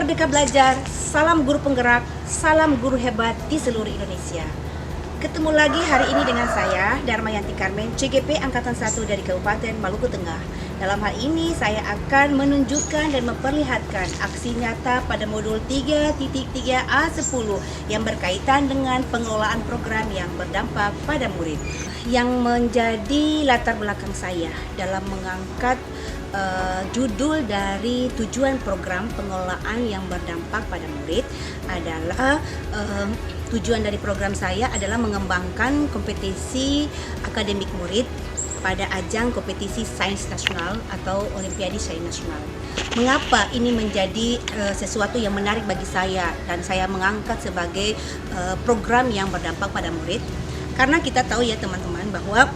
Merdeka Belajar, salam guru penggerak, salam guru hebat di seluruh Indonesia. Ketemu lagi hari ini dengan saya, Darmayanti Karmen, CGP Angkatan 1 dari Kabupaten Maluku Tengah. Dalam hal ini saya akan menunjukkan dan memperlihatkan aksi nyata pada modul 3.3A10 yang berkaitan dengan pengelolaan program yang berdampak pada murid. Yang menjadi latar belakang saya dalam mengangkat judul dari tujuan program pengelolaan yang berdampak pada murid adalah tujuan dari program saya adalah mengembangkan kompetisi akademik murid pada ajang kompetisi sains nasional atau Olimpiade Sains Nasional. Mengapa ini menjadi sesuatu yang menarik bagi saya dan saya mengangkat sebagai program yang berdampak pada murid? Karena kita tahu ya teman-teman bahwa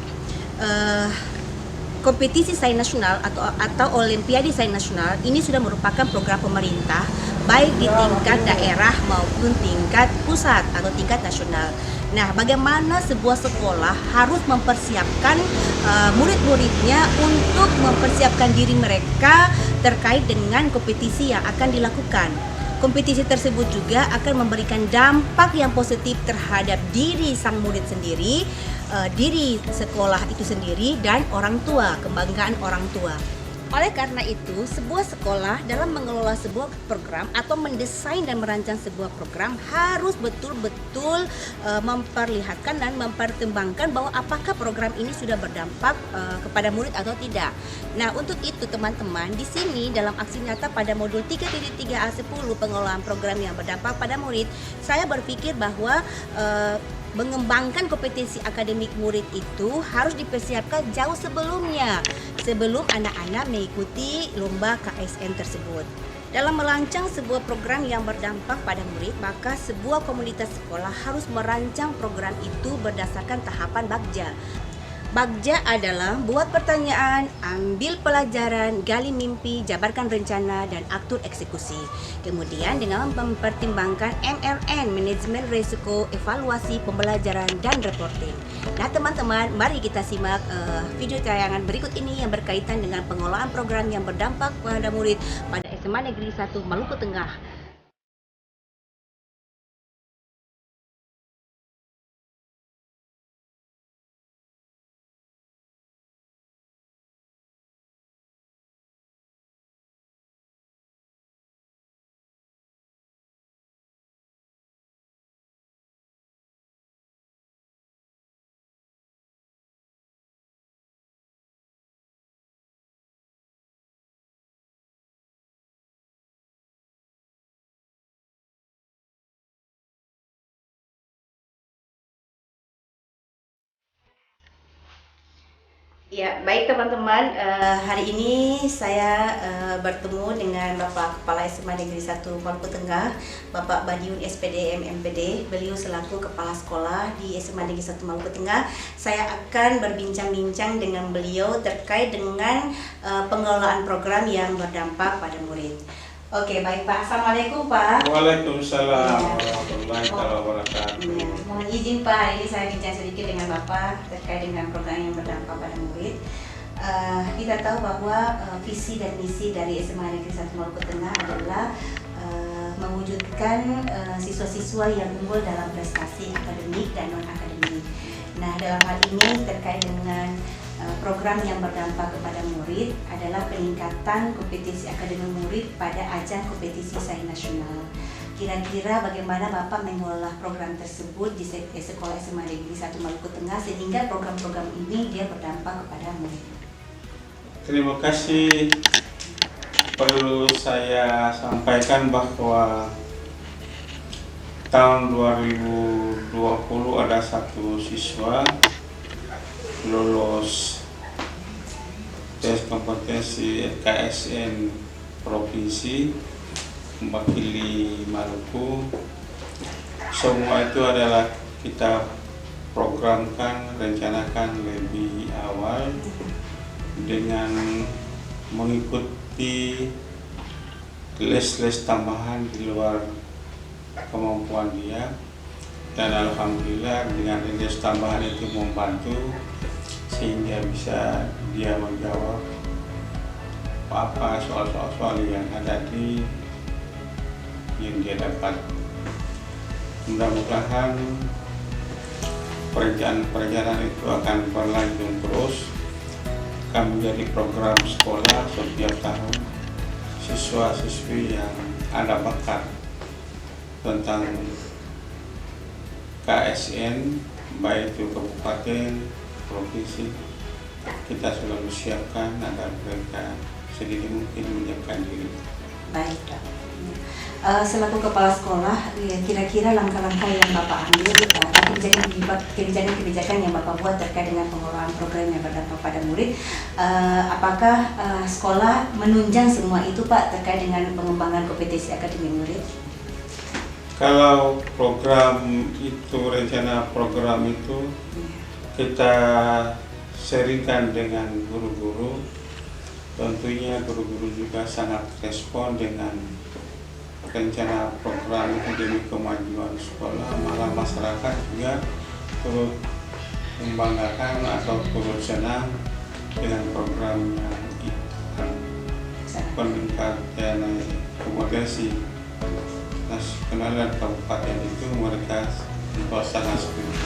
kompetisi sains nasional atau Olimpiade Sains Nasional ini sudah merupakan program pemerintah baik di tingkat daerah maupun tingkat pusat atau tingkat nasional. Nah, bagaimana sebuah sekolah harus mempersiapkan murid-muridnya untuk mempersiapkan diri mereka terkait dengan kompetisi yang akan dilakukan. Kompetisi tersebut juga akan memberikan dampak yang positif terhadap diri sang murid sendiri, diri sekolah itu sendiri, dan orang tua, kebanggaan orang tua. Oleh karena itu, sebuah sekolah dalam mengelola sebuah program atau mendesain dan merancang sebuah program harus betul-betul memperlihatkan dan mempertimbangkan bahwa apakah program ini sudah berdampak kepada murid atau tidak. Nah, untuk itu teman-teman, di sini dalam aksi nyata pada modul 3.3A10 pengelolaan program yang berdampak pada murid, saya berpikir bahwa mengembangkan kompetisi akademik murid itu harus dipersiapkan jauh sebelumnya, sebelum anak-anak mengikuti lomba KSN tersebut. Dalam merancang sebuah program yang berdampak pada murid, maka sebuah komunitas sekolah harus merancang program itu berdasarkan tahapan Bagja. Bagja adalah buat pertanyaan, ambil pelajaran, gali mimpi, jabarkan rencana, dan atur eksekusi. Kemudian dengan mempertimbangkan MRN, manajemen risiko, evaluasi pembelajaran, dan reporting. Nah teman-teman, mari kita simak video tayangan berikut ini yang berkaitan dengan pengelolaan program yang berdampak pada murid pada SMA Negeri 1 Maluku Tengah. Ya, baik teman-teman, hari ini saya bertemu dengan Bapak Kepala SMA Negeri 1 Maluku Tengah, Bapak Badiun SPD MMPD. Beliau selaku Kepala Sekolah di SMA Negeri 1 Maluku Tengah. Saya akan berbincang-bincang dengan beliau terkait dengan pengelolaan program yang berdampak pada murid. Oke, baik Pak. Assalamualaikum Pak. Waalaikumsalam warahmatullahi wabarakatuh. Ya, mohon izin Pak, hari ini saya bincang sedikit dengan Bapak terkait dengan program yang berdampak pada murid. Kita tahu bahwa visi dan misi dari SMA Negeri 1 Maluku Tengah adalah mewujudkan siswa-siswa yang unggul dalam prestasi akademik dan non-akademik. Nah, dalam hal ini terkait dengan program yang berdampak kepada murid adalah peningkatan kompetisi akademik murid pada ajang kompetisi sains nasional. Kira-kira bagaimana Bapak mengelola program tersebut di Sekolah SMA Negeri 1 Maluku Tengah sehingga program-program ini dia berdampak kepada murid? Terima kasih. Perlu saya sampaikan bahwa tahun 2020 ada satu siswa lolos tes kompetensi KSN provinsi mewakili Maluku. Semua itu adalah kita programkan, rencanakan lebih awal dengan mengikuti les-les tambahan di luar kemampuan dia, dan alhamdulillah dengan les tambahan itu membantu sehingga bisa dia menjawab apa soal-soal yang ada di dia dapat. Mudah-mudahan perencanaan itu akan berlanjut terus, akan menjadi program sekolah setiap tahun. Siswa-siswi yang ada bakat tentang KSN, baik itu kabupaten, provinsi, kita selalu siapkan agar mereka sedini mungkin menyiapkan diri. Baik, Pak. Selaku kepala sekolah, ya, kira-kira langkah-langkah yang Bapak ambil, kebijakan yang Bapak buat terkait dengan pengelolaan program yang berdampak pada murid, apakah sekolah menunjang semua itu, Pak, terkait dengan pengembangan kompetensi akademik murid? Kalau program itu, rencana program itu kita sharingkan dengan guru-guru, tentunya guru-guru juga sangat respon dengan rencana program itu demi kemajuan sekolah, malah masyarakat juga turut membanggakan atau turut senang dengan program yang peningkatan kompetensi nasional dan kabupaten itu mereka sangat setuju.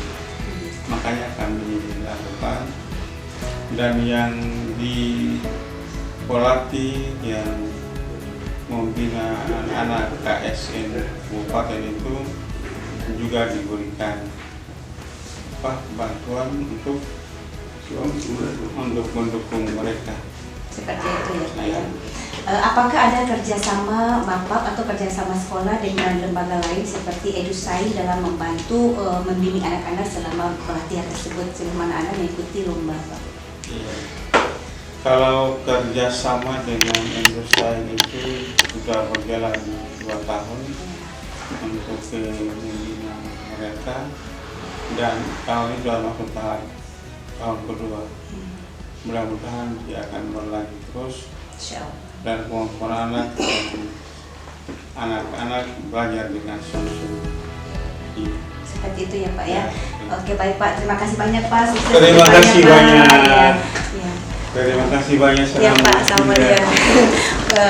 Makanya kami lakukan, dan yang di Polati yang membina anak KSN kabupaten itu juga diberikan bantuan untuk mendukung mereka. Seperti itu ya, Pak ya. Apakah ada kerjasama Bapak atau kerjasama sekolah dengan lembaga lain seperti Edusai dalam membantu membimbing anak-anak selama pelatihan tersebut, sebagaimana anak mengikuti lomba, Pak? Iya. Kalau kerjasama dengan Edusai itu sudah berjalan 2 tahun untuk membina mereka, dan tahun ini sudah masuk tahun kedua. Mudah-mudahan dia akan berlanjut terus, dan kemampuan anak-anak belajar dengan sungguh-sungguh. Seperti itu ya, Pak ya. Oke, baik Pak, terima kasih banyak Pak. Sukses Terima kasih banyak. Ya. Terima kasih banyak. Ya Pak, sama ya.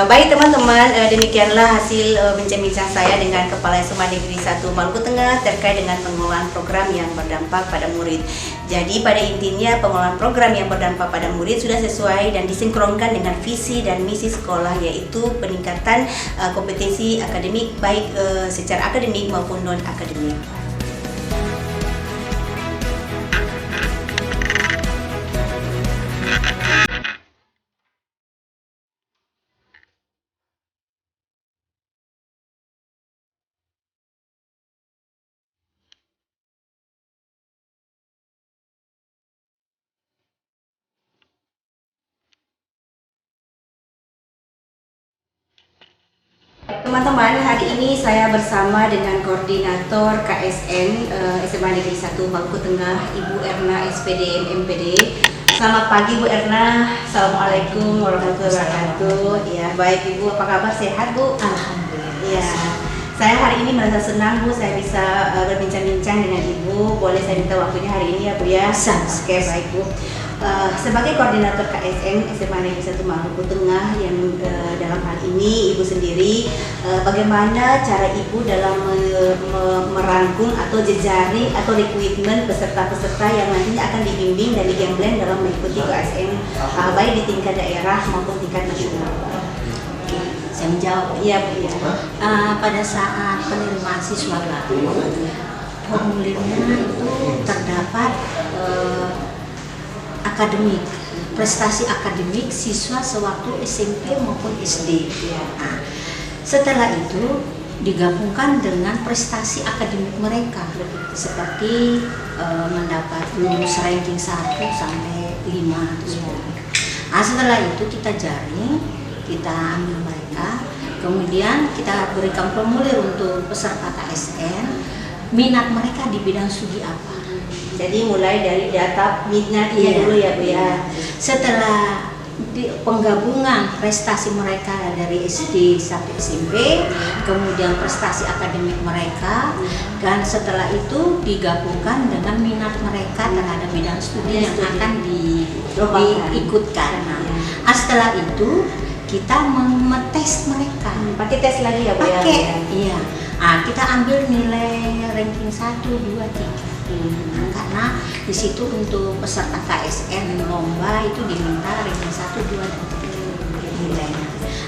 Baik teman-teman, demikianlah hasil bincang-bincang saya dengan Kepala SMA Negeri 1 Maluku Tengah terkait dengan pengelolaan program yang berdampak pada murid. Jadi pada intinya pengelolaan program yang berdampak pada murid sudah sesuai dan disinkronkan dengan visi dan misi sekolah, yaitu peningkatan kompetensi akademik baik secara akademik maupun non akademik. Teman-teman, hari ini saya bersama dengan Koordinator KSN SMA Negeri 1 Maluku Tengah, Ibu Erna SPD MPD. Selamat pagi Bu Erna. Assalamualaikum warahmatullahi wabarakatuh. Ya, baik Ibu, apa kabar? Sehat Bu? Alhamdulillah. Ya, saya hari ini merasa senang Bu, saya bisa berbincang-bincang dengan Ibu. Boleh saya minta waktunya hari ini ya Bu ya? Oke, baik Bu. Sebagai koordinator KSN SMA Negeri 1 Maluku Tengah yang dalam hal ini Ibu sendiri, bagaimana cara Ibu dalam merangkum atau jejaring atau rekrutmen peserta-peserta yang nantinya akan dibimbing dan digembleng dalam mengikuti KSN baik di tingkat daerah maupun tingkat nasional? Saya menjawab. Iya Bu. Ya. Pada saat penerimaan siswa baru, formulirnya itu terdapat akademik, prestasi akademik siswa sewaktu SMP maupun SD. Nah, setelah itu digabungkan dengan prestasi akademik mereka, seperti mendapat lulus ranking 1 sampai 5 atau 10. Nah, setelah itu kita jaring, kita ambil mereka, kemudian kita berikan formulir untuk peserta KSN, minat mereka di bidang studi apa. Jadi mulai dari data minatnya dulu ya Bu ya. Setelah penggabungan prestasi mereka dari SD sampai SMP, kemudian prestasi akademik mereka, dan setelah itu digabungkan dengan minat mereka terhadap bidang studi yang akan diikutkan. Nah, setelah itu kita metes mereka. Pakai tes lagi ya Bu ya? Pakai, iya. Kita ambil nilai ranking 1, 2, 3. Karena di situ untuk peserta KSN lomba itu diminta ranking 1, 2, dan 3 nilainya.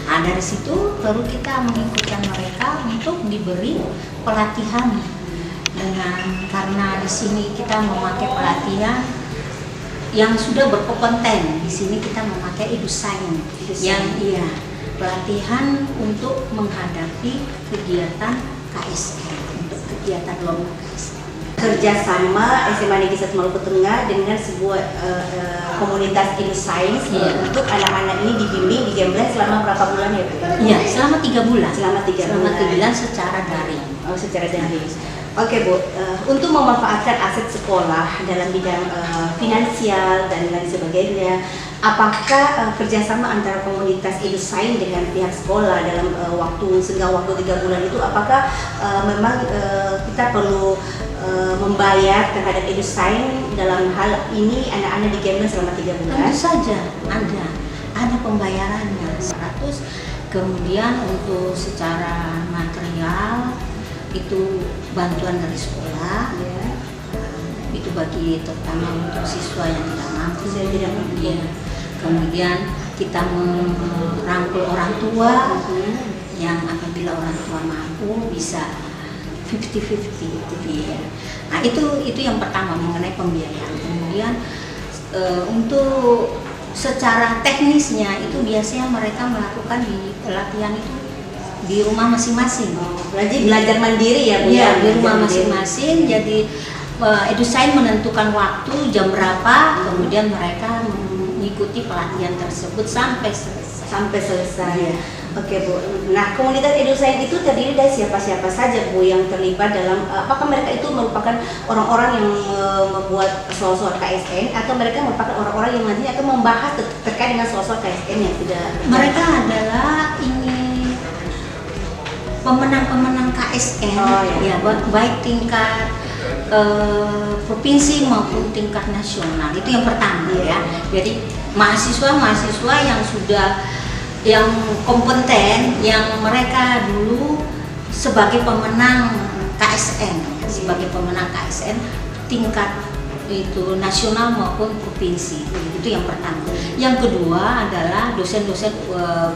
Dari situ baru kita menginginkan mereka untuk diberi pelatihan karena di sini kita memakai pelatihan yang sudah berkompeten. Di sini kita memakai EduSign yang pelatihan untuk menghadapi kegiatan KSN, untuk kegiatan lomba KSN. Kerjasama SMA Negeri 1 Maluku Tengah dengan sebuah komunitas EduScience untuk anak-anak ini dibimbing di Gembleng selama berapa bulan ya Bu? Iya, selama 3 bulan. Selama 3 bulan secara daring. Secara daring. Oke Bu, untuk memanfaatkan aset sekolah dalam bidang finansial dan lain sebagainya, apakah kerjasama antara komunitas EduSign dengan pihak sekolah dalam senggang waktu 3 bulan itu, apakah memang kita perlu membayar terhadap EduSign dalam hal ini anak-anak di Gembleng selama 3 bulan? Tentu saja ada pembayarannya 100. Kemudian untuk secara material itu bantuan dari sekolah, itu bagi terutama untuk siswa yang tidak mampu. Kemudian kita merangkul orang tua yang apabila orang tua mampu bisa 50-50 gitu ya. Nah itu yang pertama mengenai pembiayaan. Kemudian untuk secara teknisnya itu biasanya mereka melakukan di pelatihan itu di rumah masing-masing. Berarti belajar mandiri ya Bu? Iya, di rumah masing-masing. Jadi EduSign menentukan waktu jam berapa, kemudian mereka mengikuti pelatihan tersebut sampai selesai. Ya. Oke Bu. Nah, komunitas EduSign itu terdiri dari siapa-siapa saja Bu yang terlibat dalam, apakah mereka itu merupakan orang-orang yang membuat soal-soal KSN atau mereka merupakan orang-orang yang nantinya akan membahas terkait dengan soal-soal KSN yang tidak? Mereka adalah pemenang-pemenang KSN, baik tingkat provinsi maupun tingkat nasional. Itu yang pertama ya. Jadi mahasiswa yang kompeten, yang mereka dulu sebagai pemenang KSN tingkat itu nasional maupun provinsi. Itu yang pertama. Yang kedua adalah dosen-dosen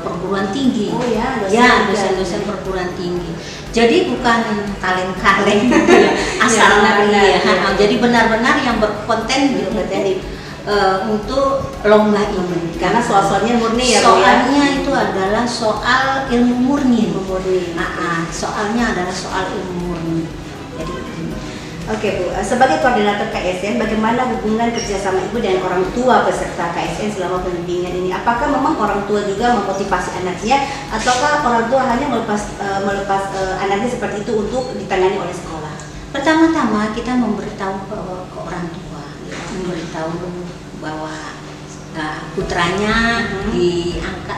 perguruan tinggi. Dosen-dosen perguruan tinggi. Jadi bukan kaleng-kaleng asal jadi benar-benar yang berkompeten untuk lomba ini. Karena soal-soalnya murni ya Bu? Soalnya itu adalah soal ilmu murni. Soalnya adalah soal ilmu murni. Oke Bu, sebagai koordinator KSN, bagaimana hubungan kerjasama Ibu dengan orang tua peserta KSN selama pembimbingan ini? Apakah memang orang tua juga memotivasi anaknya, ataukah orang tua hanya melepas anaknya seperti itu untuk ditangani oleh sekolah? Pertama-tama kita memberitahu ke orang tua, memberitahu bahwa putranya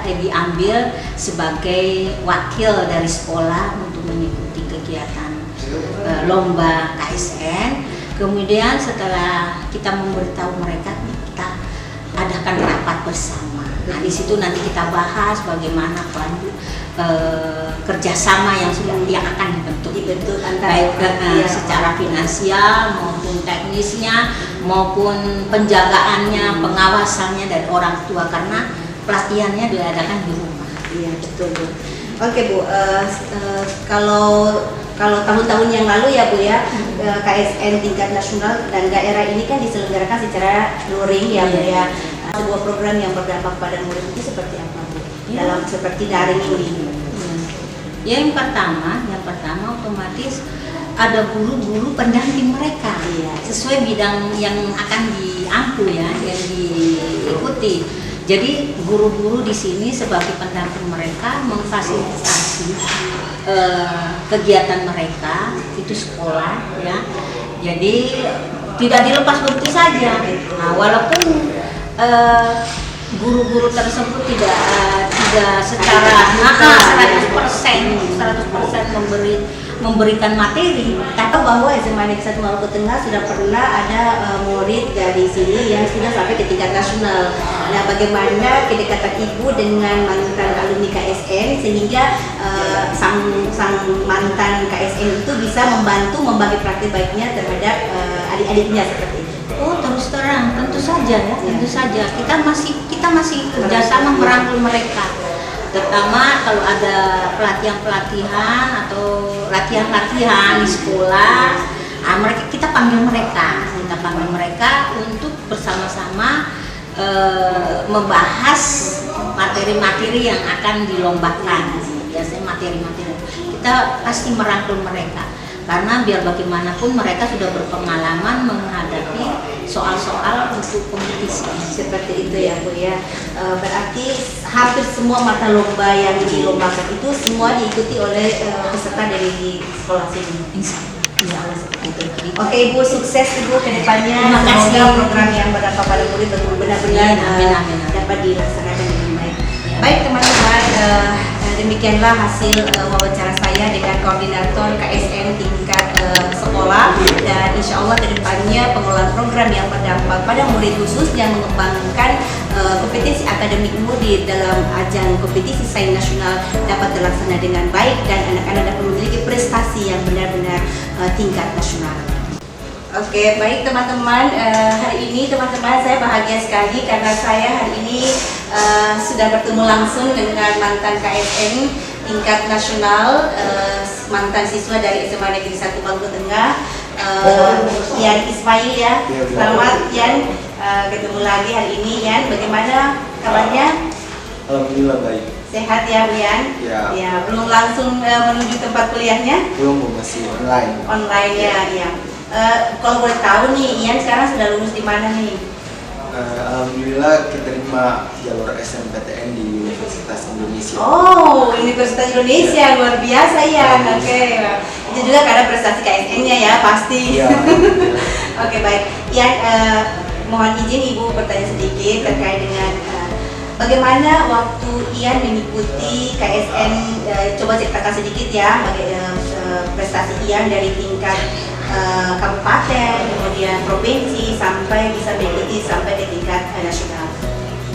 diambil sebagai wakil dari sekolah untuk mengikuti kegiatan lomba KSN. Kemudian setelah kita memberitahu mereka, kita adakan rapat bersama. Nah di situ nanti kita bahas bagaimana kerjasama yang akan dibentuk antara secara finansial maupun teknisnya maupun penjagaannya, pengawasannya dari orang tua, karena pelatihannya diadakan di rumah. Iya betul Bu. Oke Bu, kalau tahun-tahun yang lalu ya Bu ya, KSN tingkat nasional dan daerah ini kan diselenggarakan secara luring ya Bu ya. Sebuah program yang berdampak pada murid itu seperti apa Bu? Dalam seperti daring ini. Yang pertama otomatis ada guru-guru pendamping mereka sesuai bidang yang akan diampu ya, yang diikuti. Jadi guru-guru di sini sebagai pendamping mereka memfasilitasi kegiatan mereka itu sekolah ya. Jadi tidak dilepas begitu saja. Nah, walaupun guru-guru tersebut tidak tidak secara 100% memberikan materi. Tahu bahwa SMA Negeri 1 Maluku Tengah sudah pernah ada murid dari sini yang sudah sampai ke tingkat nasional. Nah, bagaimana kedekatan ibu dengan mantan alumni KSN sehingga sang mantan KSN itu bisa membantu membagi praktik baiknya terhadap adik-adiknya seperti itu. Oh, terus terang, tentu saja ya, tentu saja. Kita masih kerjasama merangkul mereka. Terutama kalau ada pelatihan atau latihan di sekolah, kita panggil mereka untuk bersama-sama membahas materi-materi yang akan dilombakan. Biasanya materi-materi kita pasti merangkul mereka, karena biar bagaimanapun mereka sudah berpengalaman menghadapi soal-soal untuk kompetisi. Seperti itu ya Bu ya. Berarti hampir semua mata lomba yang dilombakan itu semua diikuti oleh peserta dari sekolah sini. Ya, Seperti itu. Oke Ibu, sukses Ibu ke depannya. Terima kasih. Semoga program yang berdampak pada murid benar-benar Amin. dapat dilaksanakan dengan baik. Baik teman-teman, demikianlah hasil wawancara saya dengan koordinator KSN tingkat sekolah, dan insya Allah kedepannya pengelolaan program yang berdampak pada murid khususnya mengembangkan kompetisi akademik murid dalam ajang kompetisi sains nasional dapat terlaksana dengan baik dan anak-anak dapat memiliki prestasi yang benar-benar tingkat nasional. Oke, baik teman-teman, hari ini teman-teman saya bahagia sekali karena saya hari ini sudah bertemu langsung dengan mantan KSN tingkat nasional, mantan siswa dari SMA Negeri 1 Maluku Tengah, Yan Ismail ya. Selamat Yan, ketemu lagi hari ini Yan. Bagaimana kabarnya? Alhamdulillah baik. Sehat ya Bu Yan? Ya, belum langsung menuju tempat kuliahnya? Belum, masih online. Online ya. Kalau boleh tahu nih, Ian sekarang sudah lulus di mana nih? Alhamdulillah keterima jalur SNPTN di Universitas Indonesia. Oh, Universitas Indonesia, luar biasa ya. Oke. Itu juga karena prestasi KSN-nya ya, pasti. Iya. Oke, baik. Ian, mohon izin Ibu bertanya sedikit terkait dengan bagaimana waktu Ian mengikuti KSN. Coba ceritakan sedikit ya, prestasi Ian dari tingkat kabupaten, kemudian provinsi, sampai bisa mengikuti sampai ke tingkat nasional.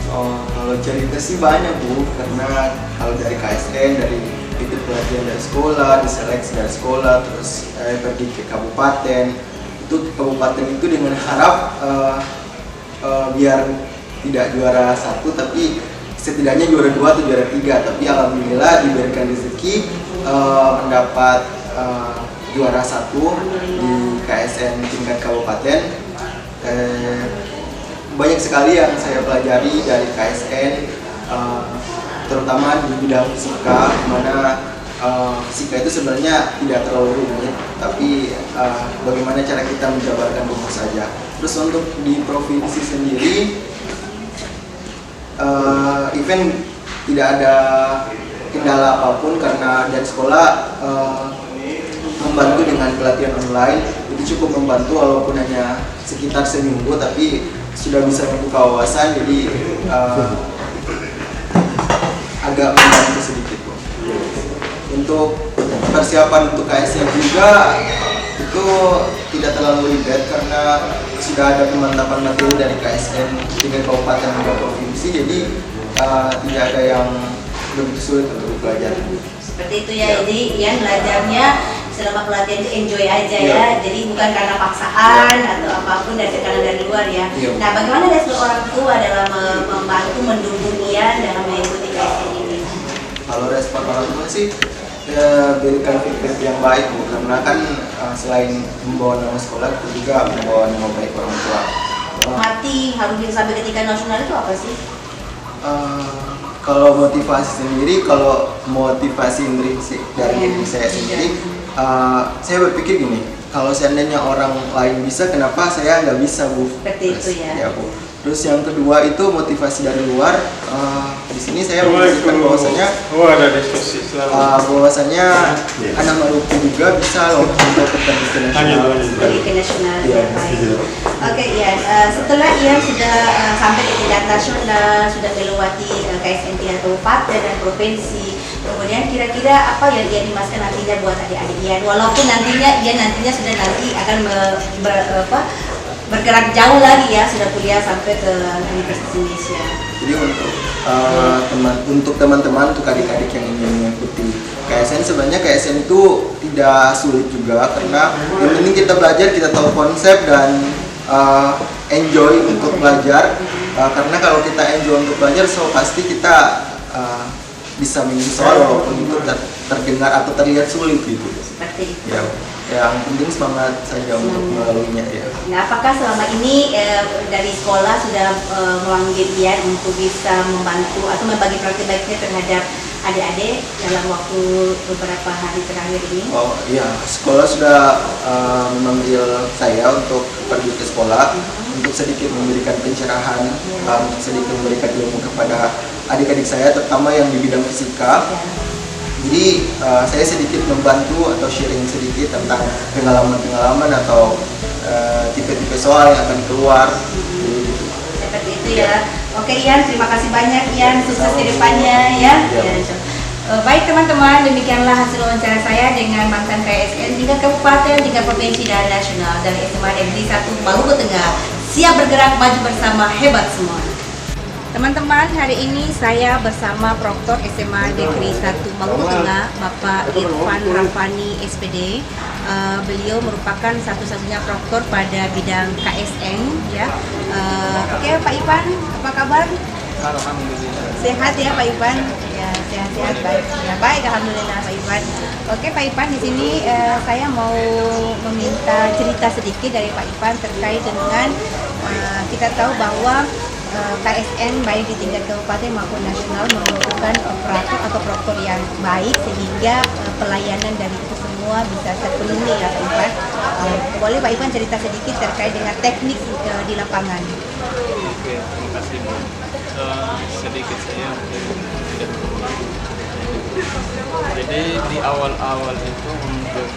Oh, kalau cerita sih banyak Bu, karena kalau dari KSN, dari itu pelatihan dari sekolah, diseleksi dari sekolah, terus pergi ke kabupaten. Itu kabupaten itu dengan harap biar tidak juara 1, tapi setidaknya juara 2 atau juara 3. Tapi alhamdulillah diberikan rezeki mendapat juara 1 di KSN tingkat kabupaten. Banyak sekali yang saya pelajari dari KSN, terutama di bidang fisika, dimana fisika itu sebenarnya tidak terlalu rumit, tapi bagaimana cara kita menjabarkan rumus saja. Terus untuk di provinsi sendiri, event tidak ada kendala apapun karena dari sekolah membantu dengan pelatihan online. Itu cukup membantu walaupun hanya sekitar seminggu, tapi sudah bisa membuka wawasan, jadi agak membantu sedikit. Untuk persiapan untuk KSN juga itu tidak terlalu ribet karena sudah ada pemantapan materi dari KSN tingkat kabupaten hingga provinsi, jadi tidak ada yang begitu sulit untuk belajar. Seperti itu ya. Jadi Ian belajarnya selama pelatihan itu enjoy aja ya. Jadi bukan karena paksaan atau apapun dari tekanan dari luar ya. Nah, bagaimana respon orang tua dalam membantu mendukung Ian dalam mengikuti KSN ini? Kalau respon orang tua sih berikan feedback yang baik Bu, karena kan selain membawa nama sekolah, itu juga membawa nama baik orang tua. Mati harus bisa sampai ke tingkat nasional itu apa sih? Kalau motivasi sendiri, kalau motivasi intrinsik dari diri saya sendiri, saya berpikir gini, kalau seandainya orang lain bisa, kenapa saya nggak bisa Bu? Seperti itu ya. Ya Bu. Terus yang kedua itu motivasi dari luar. Di sini saya menunjukkan bahwasanya ada diskusi selalu. bahwasanya anak Maluku juga bisa loh untuk bertanding ke nasional. Pergi ke nasional. Iya. Oke, Ian. Setelah Ian sudah sampai ke tingkat nasional, sudah melewati KSN tingkat kabupaten dan provinsi, kemudian kira-kira apa yang Ian dimaskan nantinya buat adik-adik Ian? Walaupun nantinya sudah nanti akan bergerak jauh lagi ya, sudah kuliah sampai ke Universitas Indonesia. Jadi untuk teman-teman, untuk adik-adik yang ingin mengikuti KSN, sebenarnya KSN itu tidak sulit juga, karena yang penting kita belajar, kita tahu konsep dan enjoy untuk belajar. Karena kalau kita enjoy untuk belajar, so pasti kita bisa mengisi soal walaupun itu terdengar atau terlihat sulit gitu. Seperti itu. Ya, yang penting semangat saja untuk melaluinya ya. Nah, apakah selama ini dari sekolah sudah memanggil Ian untuk bisa membantu atau membagi praktik baiknya terhadap adik-adik dalam waktu beberapa hari terakhir ini? Oh iya, sekolah sudah memanggil saya untuk pergi ke sekolah untuk sedikit memberikan pencerahan, untuk sedikit memberikan ilmu kepada adik-adik saya, terutama yang di bidang fisika. Jadi saya sedikit membantu atau sharing sedikit tentang pengalaman-pengalaman atau tipe-tipe soal yang akan keluar. Seperti itu ya. Oke Ian, terima kasih banyak Ian, sukses ke depannya ya. Baik teman-teman, demikianlah hasil wawancara saya dengan mantan KSN tingkat kabupaten, tingkat provinsi dan nasional dari SMA Negeri 1 Maluku Tengah. Siap bergerak, maju bersama, hebat semua. Teman-teman, hari ini saya bersama Proktor SMA Negeri 1 Maluku Tengah, Bapak Irfan Rafani SPD. Beliau merupakan satu-satunya proktor pada bidang KSN ya. Oke Pak Irfan, apa kabar? Alhamdulillah. Sehat ya Pak Irfan? Ya, sehat-sehat baik. Ya, baik, alhamdulillah Pak Irfan. Oke Pak Irfan, di sini saya mau meminta cerita sedikit dari Pak Irfan terkait dengan kita tahu bahwa KSN baik di tingkat kabupaten maupun nasional membutuhkan operator atau proktor yang baik sehingga pelayanan dari itu semua bisa terpenuhi ya Pak Irfan. Boleh Pak Irfan cerita sedikit terkait dengan teknik di lapangan? Oke, terima kasih Bu. Sedikit saya tidak berulang. Jadi di awal-awal itu untuk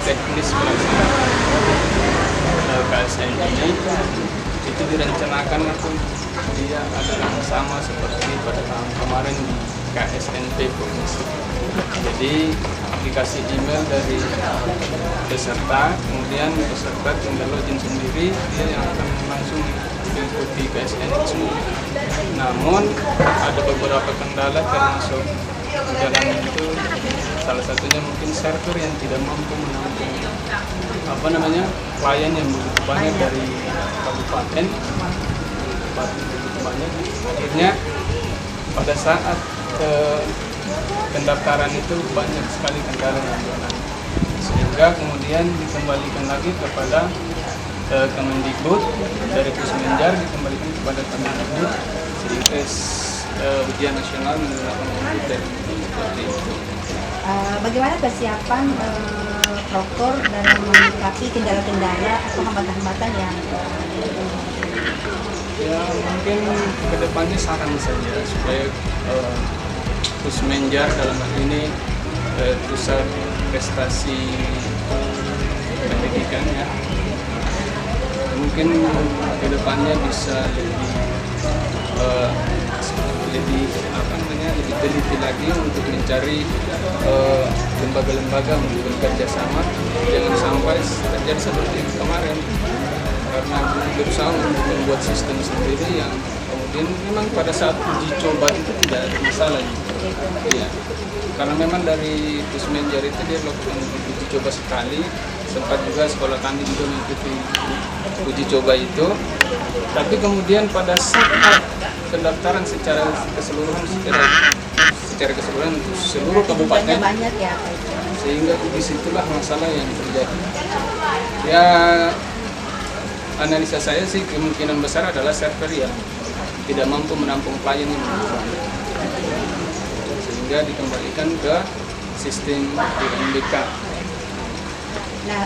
teknis pelaksanaan KSN ini itu direncanakan atau dia adalah sama seperti pada tahun kemarin di KSNP provinsi. Jadi aplikasi email dari peserta, kemudian peserta tinggal login sendiri, dia yang akan langsung mengikuti KSN itu sendiri. Namun ada beberapa kendala termasuk jalan itu, salah satunya mungkin server yang tidak mampu menampung klien yang begitu banyak dari kabupaten begitu banyak. Akhirnya pada saat pendaftaran itu banyak sekali kendala yang dialami, sehingga kemudian dikembalikan lagi kepada Kemendikbud, dari Pusmenjar dikembalikan kepada Kemendikbud sehingga ujian nasional menggunakan komputer seperti itu. Bagaimana persiapan proktor dalam menyikapi kendala-kendala atau hambatan-hambatan yang Ya mungkin kedepannya saran saja supaya Pusmenjar dalam hal ini pusat prestasi pendidikan ya, mungkin kedepannya bisa lebih teliti lagi untuk mencari lembaga-lembaga untuk bekerja sama, jangan sampai terjadi seperti kemarin, karena berusaha untuk membuat sistem sendiri yang kemudian memang pada saat uji coba itu tidak ada masalah ya, karena memang dari Pusmenjar itu dia lakukan uji coba sekali, sempat juga sekolah kami juga mengikuti uji coba itu, tapi kemudian pada saat pendaftaran secara keseluruhan seluruh kabupaten banyak ya, sehingga disitulah masalah yang terjadi. Ya analisa saya sih kemungkinan besar adalah server yang tidak mampu menampung klien yang banyak, sehingga dikembalikan ke sistem UNBK. Nah,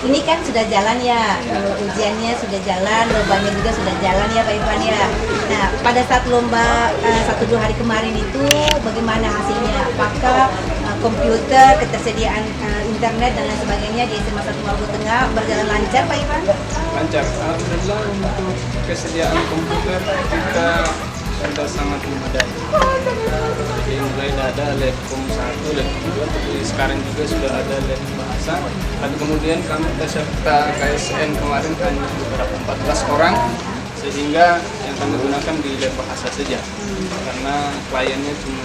ini kan sudah jalan ya, ujiannya sudah jalan, lombanya juga sudah jalan ya Pak Irfan ya. Nah, pada saat lomba 1-2 hari kemarin itu bagaimana hasilnya? Apakah komputer, ketersediaan internet dan lain sebagainya di SMA 1 Maluku Tengah berjalan lancar Pak Irfan? Lancar. Alhamdulillah untuk kesediaan komputer kita sudah sangat memadai. Jadi mulai ada Labcom 1, Labcom 2, tapi sekarang juga sudah ada lab bahasa. Tapi kemudian kami peserta KSN kemarin hanya beberapa 14 orang, sehingga yang kami gunakan di lab bahasa saja. Karena kliennya cuma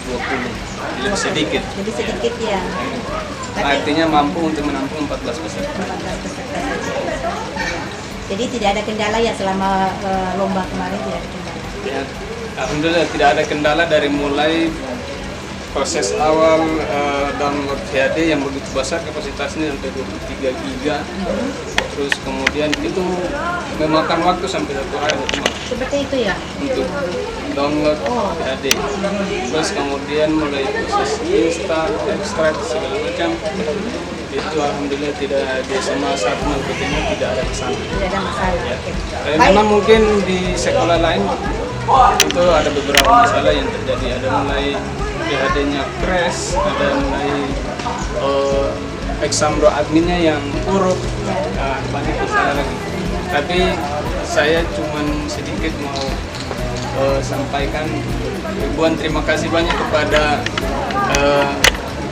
20, lebih sedikit. Lebih sedikit ya. Artinya mampu untuk menampung 14 peserta. 14 peserta saja. Jadi tidak ada kendala ya selama lomba kemarin, tidak ada kendala. Ya, alhamdulillah tidak ada kendala dari mulai proses awal download VAD yang begitu besar kapasitasnya sampai 23 giga. Terus kemudian itu memakan waktu sampai 1 hari cuma Seperti itu ya. untuk download VAD. Terus kemudian mulai proses install, ekstrak segala macam. Itu alhamdulillah tidak di SMA 1 Maluku Tengah tidak ada masalah. Tidak ada masalah. Ya. Oke. Tapi Baik. memang mungkin di sekolah lain itu ada beberapa masalah yang terjadi. Ada mulai PHD-nya crash, ada mulai exam do adminnya yang buruk, banyak masalah lagi. Tapi saya cuman sedikit mau sampaikan ribuan terima kasih banyak kepada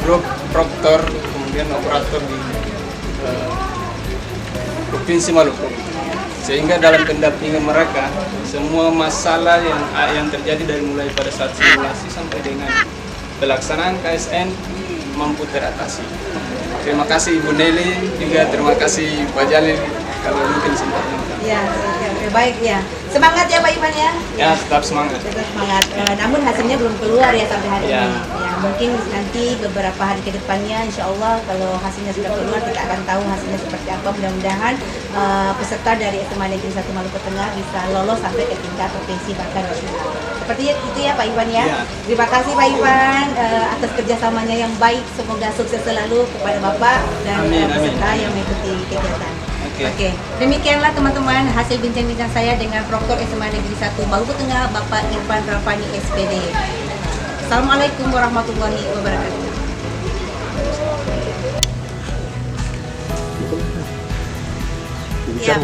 grup proktor kemudian operator di Provinsi Maluku, sehingga dalam pendampingan mereka semua masalah yang terjadi dari mulai pada saat simulasi sampai dengan pelaksanaan KSN mampu teratasi. Terima kasih Ibu Nelly, juga terima kasih Pak Jalil kalau mungkin sempat nonton. Ya, oke, baik ya. Semangat ya Pak Ivan ya. Ya, tetap semangat. Tetap semangat. Namun hasilnya belum keluar ya sampai hari Ya. ini. Ya, mungkin nanti beberapa hari ke depannya, insya Allah kalau hasilnya sudah keluar kita akan tahu hasilnya seperti apa. Mudah-mudahan peserta dari SMA Negeri 1 Maluku Tengah bisa lolos sampai ke tingkat provinsi bahkan nasional. Seperti itu ya Pak Ivan ya. Ya. Terima kasih Pak Ivan atas kerjasamanya yang baik. Semoga sukses selalu kepada Bapak dan Amin, peserta amin. yang mengikuti kegiatan. Oke. Oke, demikianlah teman-teman hasil bincang-bincang saya dengan Proktor SMA Negeri 1 Maluku Tengah, Bapak Irfan Rafani SPD. Assalamualaikum warahmatullahi wabarakatuh. Ya,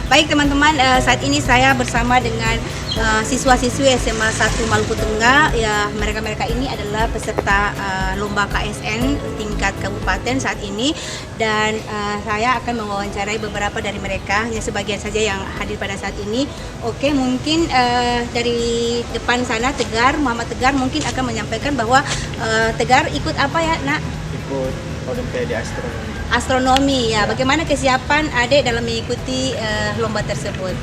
baik teman-teman, saat ini saya bersama dengan siswa-siswi SMA 1 Maluku Tengah. Ya, mereka-mereka ini adalah peserta lomba KSN tingkat kabupaten saat ini, dan saya akan mewawancarai beberapa dari mereka, hanya sebagian saja yang hadir pada saat ini. Oke, mungkin dari depan sana Muhammad Tegar mungkin akan menyampaikan bahwa Tegar ikut apa ya, Nak? Ikut Olimpiade Astronomi. Astronomi ya. Bagaimana kesiapan adik dalam mengikuti lomba tersebut?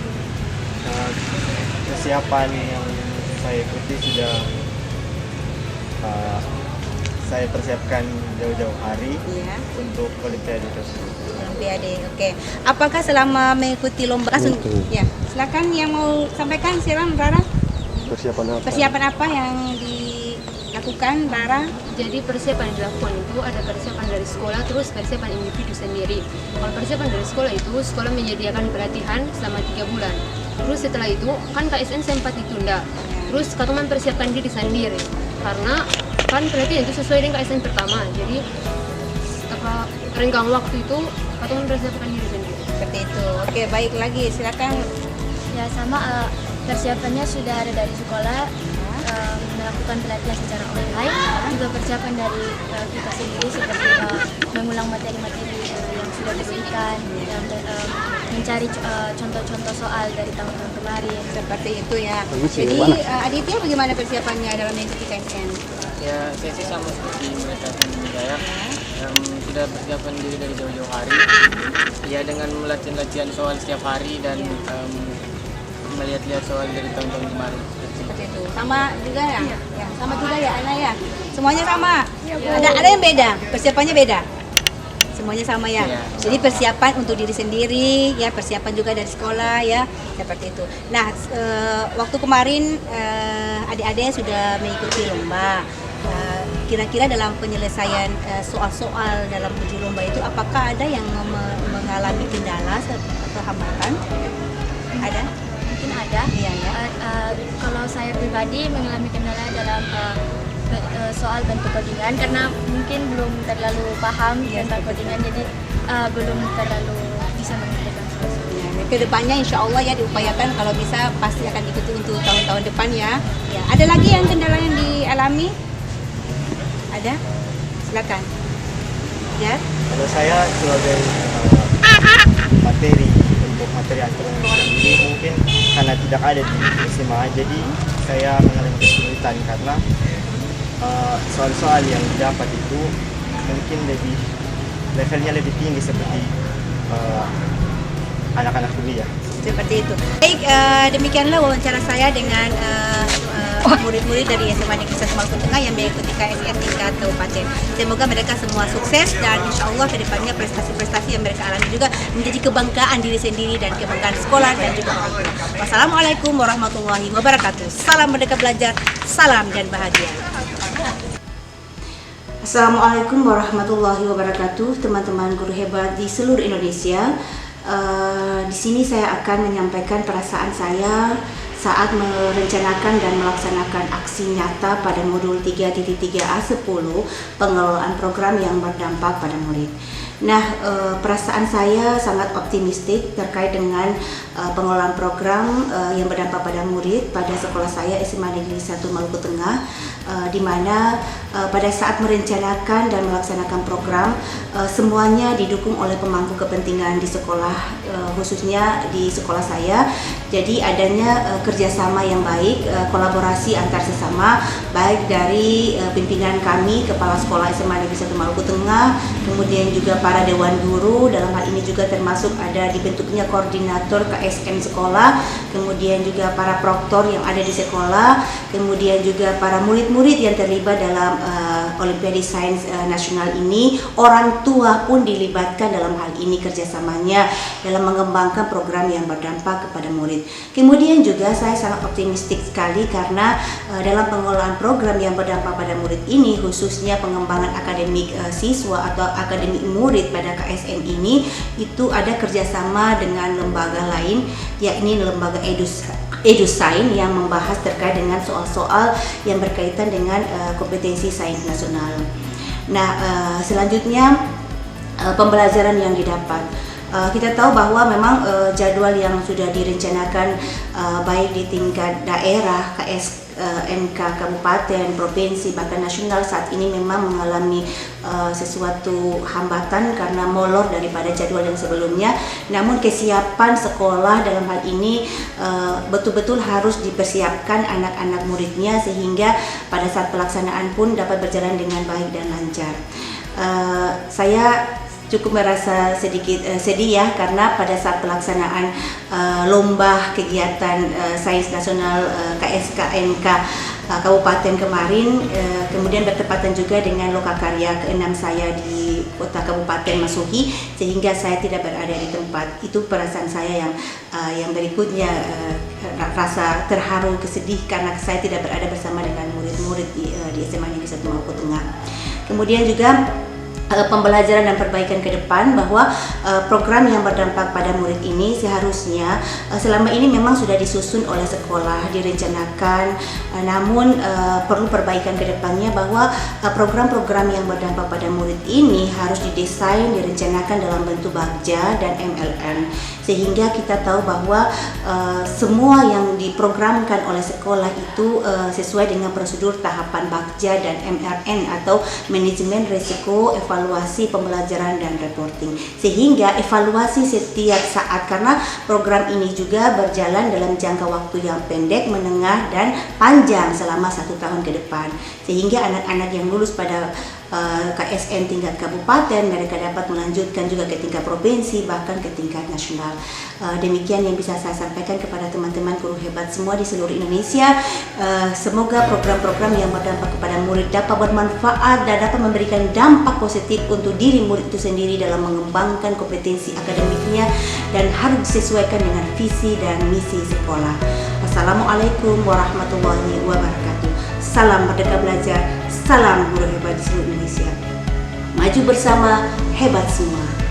Kesiapan yang saya ikuti sudah saya persiapkan jauh-jauh hari Iya. untuk Olimpiade tersebut. Olimpiade. Oke. Apakah selama mengikuti lomba ya, silakan yang mau sampaikan, silakan Rara. Persiapan apa yang dilakukan Rara? Jadi persiapan yang dilakukan itu ada persiapan dari sekolah, terus persiapan individu sendiri. Kalau persiapan dari sekolah itu, sekolah menyediakan pelatihan selama 3 bulan. Terus setelah itu, kan KSN sempat ditunda. Terus katakan persiapkan diri sendiri. Karena kan pelatihan itu sesuai dengan KSN pertama. Jadi renggang waktu itu, katakan persiapkan diri sendiri. Seperti itu. Oke, baik lagi. Silakan. Ya sama persiapannya sudah ada dari sekolah, melakukan pelatihan secara online, juga persiapan dari kita sendiri seperti mengulang materi-materi yang sudah diberikan, dan mencari contoh-contoh soal dari tahun-tahun kemarin. Seperti itu ya. Jadi Aditya bagaimana persiapannya dalam mengikuti KSN? Ya, saya sih sama seperti mereka sebelum saya, sudah persiapan diri dari jauh-jauh hari. Ya, dengan latihan soal setiap hari dan melihat-lihat soal dari tahun-tahun kemarin. Seperti itu. Sama juga ya? Ya, sama juga ya Ana ya. Semuanya sama. Ada yang beda? Persiapannya beda? Semuanya sama ya. Iya. Jadi persiapan untuk diri sendiri ya, persiapan juga dari sekolah ya, seperti itu. Nah, waktu kemarin adik-adik sudah mengikuti lomba. kira-kira dalam penyelesaian soal-soal dalam uji lomba itu apakah ada yang mengalami kendala atau hambatan? Ada? Mungkin ada. Iya ya. Kalau saya pribadi mengalami kendala dalam soal bentuk codingan karena mungkin belum terlalu paham tentang codingan, jadi belum terlalu bisa mengerjakan soal-soal. Kedepannya insya Allah ya diupayakan, kalau bisa pasti akan ikuti untuk tahun-tahun depan ya. Ya. Ada lagi yang kendala yang dialami? Ada? Silakan. Ya. Kalau saya sebagai materi untuk materi astronomi ini mungkin karena tidak ada di SMA, jadi saya mengalami kesulitan karena soal-soal yang didapat itu mungkin levelnya lebih tinggi seperti anak-anak kuliah. Seperti itu. Baik, demikianlah wawancara saya dengan murid-murid dari SMA Negeri 1 Maluku Tengah yang mengikuti KSN tingkat kabupaten. Semoga mereka semua sukses dan insya Allah ke depannya prestasi-prestasi yang mereka alami juga menjadi kebanggaan diri sendiri dan kebanggaan sekolah dan juga orang tua. Wassalamualaikum warahmatullahi wabarakatuh. Salam Merdeka Belajar, salam dan bahagia. Assalamualaikum warahmatullahi wabarakatuh, teman-teman guru hebat di seluruh Indonesia. Di sini saya akan menyampaikan perasaan saya saat merencanakan dan melaksanakan aksi nyata pada modul 3.3A10 pengelolaan program yang berdampak pada murid. Nah, perasaan saya sangat optimistik terkait dengan pengelolaan program yang berdampak pada murid pada sekolah saya SMA Negeri 1 Maluku Tengah, di mana pada saat merencanakan dan melaksanakan program semuanya didukung oleh pemangku kepentingan di sekolah, khususnya di sekolah saya. Jadi adanya kerjasama yang baik, kolaborasi antar sesama, baik dari pimpinan kami, Kepala Sekolah SMA Negeri 1 Maluku Tengah, kemudian juga para dewan guru, dalam hal ini juga termasuk ada dibentuknya koordinator KSN sekolah, kemudian juga para proktor yang ada di sekolah, kemudian juga para murid-murid yang terlibat dalam Olimpiade Sains Nasional ini, orang tua pun dilibatkan dalam hal ini kerjasamanya dalam mengembangkan program yang berdampak kepada murid. Kemudian juga saya sangat optimistik sekali karena dalam pengelolaan program yang berdampak pada murid ini, khususnya pengembangan akademik siswa atau akademik murid pada KSN ini, itu ada kerjasama dengan lembaga lain, yakni lembaga EduSains yang membahas terkait dengan soal-soal yang berkaitan dengan kompetensi sains nasional. Nah, selanjutnya pembelajaran yang didapat. Kita tahu bahwa memang jadwal yang sudah direncanakan baik di tingkat daerah, KSNK, kabupaten, provinsi, bahkan nasional saat ini memang mengalami sesuatu hambatan karena molor daripada jadwal yang sebelumnya. Namun kesiapan sekolah dalam hal ini betul-betul harus dipersiapkan anak-anak muridnya sehingga pada saat pelaksanaan pun dapat berjalan dengan baik dan lancar. Saya cukup merasa sedikit sedih ya, karena pada saat pelaksanaan lomba kegiatan sains nasional KSKNK kabupaten kemarin, kemudian bertepatan juga dengan lokakarya ke-6 saya di kota Kabupaten Masuhi, sehingga saya tidak berada di tempat. Itu perasaan saya yang berikutnya, rasa terharu, kesedih karena saya tidak berada bersama dengan murid-murid di SMA Negeri 1 Maluku Tengah. Kemudian juga pembelajaran dan perbaikan ke depan, bahwa program yang berdampak pada murid ini seharusnya selama ini memang sudah disusun oleh sekolah, direncanakan, namun perlu perbaikan ke depannya, bahwa program-program yang berdampak pada murid ini harus didesain, direncanakan dalam bentuk Bagja dan MLM, sehingga kita tahu bahwa semua yang diprogramkan oleh sekolah itu sesuai dengan prosedur tahapan Bagja dan MRN atau manajemen risiko, evaluasi, pembelajaran, dan reporting, sehingga evaluasi setiap saat, karena program ini juga berjalan dalam jangka waktu yang pendek, menengah, dan panjang selama 1 tahun ke depan, sehingga anak-anak yang lulus pada KSN tingkat kabupaten, mereka dapat melanjutkan juga ke tingkat provinsi, bahkan ke tingkat nasional. Demikian yang bisa saya sampaikan kepada teman-teman guru hebat semua di seluruh Indonesia. Semoga program-program yang berdampak kepada murid dapat bermanfaat dan dapat memberikan dampak positif untuk diri murid itu sendiri dalam mengembangkan kompetensi akademiknya, dan harus disesuaikan dengan visi dan misi sekolah. Wassalamualaikum warahmatullahi wabarakatuh. salam Merdeka Belajar, salam guru hebat di seluruh Indonesia. Maju bersama, hebat semua.